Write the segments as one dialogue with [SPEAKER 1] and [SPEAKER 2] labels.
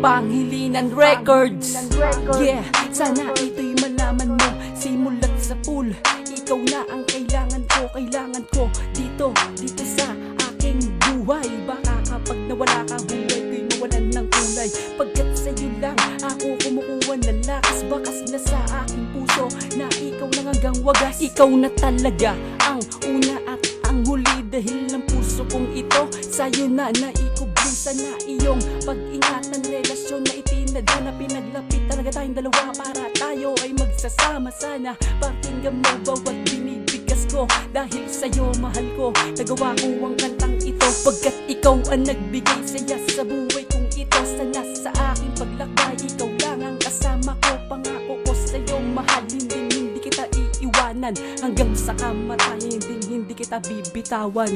[SPEAKER 1] Panghilinan Records. Yeah, sana ito'y malaman mo. Simulat sa pool, ikaw na ang kailangan ko dito sa aking buhay. Baka kapag nawala ka, buhay ko'y mawalan ng kulay. Pagkat sa'yo lang ako kumukuha ng lakas. Bakas na sa aking puso na ikaw lang hanggang wagas. Ikaw na talaga ang una at ang huli, dahil ng puso kong ito sa'yo na naikubli. Sana iyong pag-ingatan, relasyon na itinadhana, pinaglapit talaga tayong dalawa para tayo ay magsasama. Sana pakinggan mo bawat binibigkas ko, dahil sa'yo mahal ko, nagawa ko ang kantang ito. Pagkat ikaw ang nagbigay saya sa buhay kong ito. Sana sa aking paglakbay, ikaw lang ang kasama ko. Pangako ko sa'yo mahal, hindi kita iiwanan. Hanggang sa kamatayan, hindi kita bibitawan.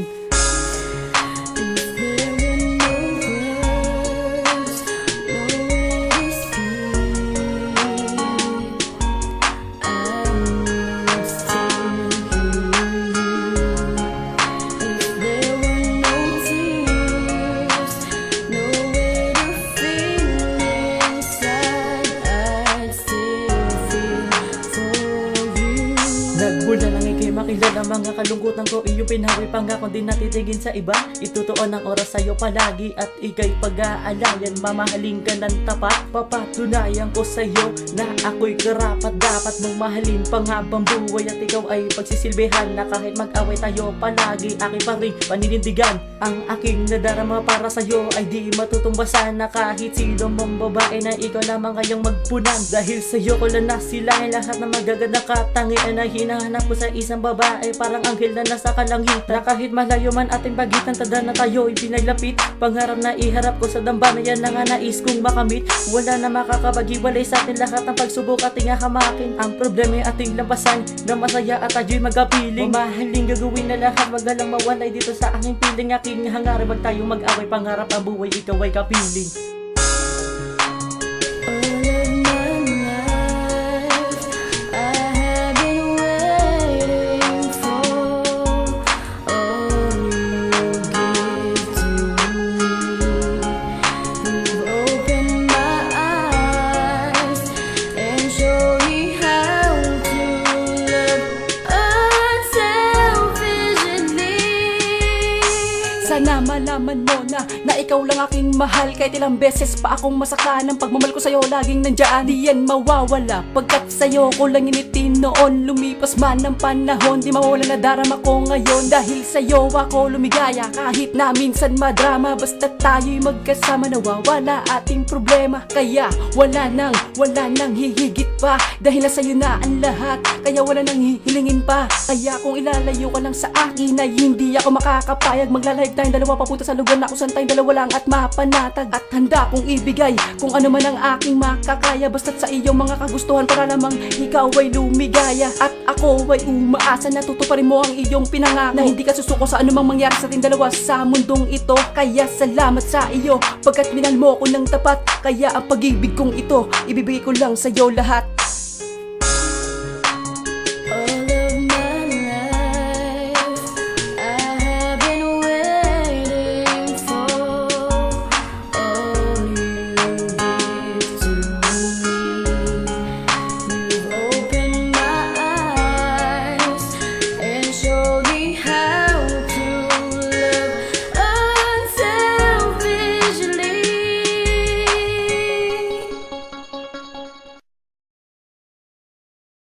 [SPEAKER 2] Nagmula lang ikay makilala mga kalungkutan ko. Iyong pinawi pangako di natitigin sa iba. Itutuon ang oras sa'yo palagi at ikay pag-aalayan. Mamahalin ka ng tapat, papatunayan ko sa'yo na ako'y karapat. Dapat mong mahalin panghabang buhay at ikaw ay pagsisilbihan. Na kahit mag-away tayo palagi, aking pa rin paninindigan. Ang aking nadarama para sa'yo ay di matutumbasan. Na kahit sino mong babae na ikaw lamang kayang magpunan. Dahil sa'yo ko lang nasilahin lahat ng magaganda katangian na hinahanap ko sa isang babae. Parang anghel na nasa kalangitan, na kahit malayo man ating pagitan, tanda na tayo ipinaglapit. Pangarap na iharap ko sa dambana, yan lang ang nais kong makamit. Wala na makakapag-iwalay sa atin, lahat ng pagsubok ating hahamakin. Ang problema ay ating lampasan, na masaya at tayo'y magapiling. Mamahaling gagawin na lahat, wag na lang mawalay dito sa aking piling. Aking hangarap, wag tayong mag-away, pangarap ang buhay, ikaw ay kapiling.
[SPEAKER 1] Sana malaman mo na ikaw lang aking mahal. Kahit ilang beses pa akong masaktan, ang pagmamahal ko sa'yo laging nandyan. Di yan mawawala, pagkat sa'yo ko lang initin noon. Lumipas man ng panahon, di mawawala na darama ko ngayon. Dahil sa'yo ako lumigaya, kahit na minsan madrama. Basta tayo'y magkasama, nawawala ating problema. Kaya wala nang hihigit pa, dahil na sa'yo na ang lahat. Kaya wala nang hihilingin pa. Kaya kung ilalayo ka lang sa akin ay hindi ako makakapayag. Maglalahig tayong dalawa papunta sa lugar na kung saan tayong dalawa lang at mapanatag. At handa kong ibigay kung ano man ang aking makakaya, basta't sa iyong mga kagustuhan, para lamang ikaw ay lumigaya. At ako ay umaasa na tutuparin mo ang iyong pinangako, na hindi ka susuko sa anumang mangyari sa ating dalawa sa mundong ito. Kaya salamat sa iyo, pagkat minahal mo ko ng tapat. Kaya ang pag-ibig kong ito, ibibigay ko lang sa iyo lahat.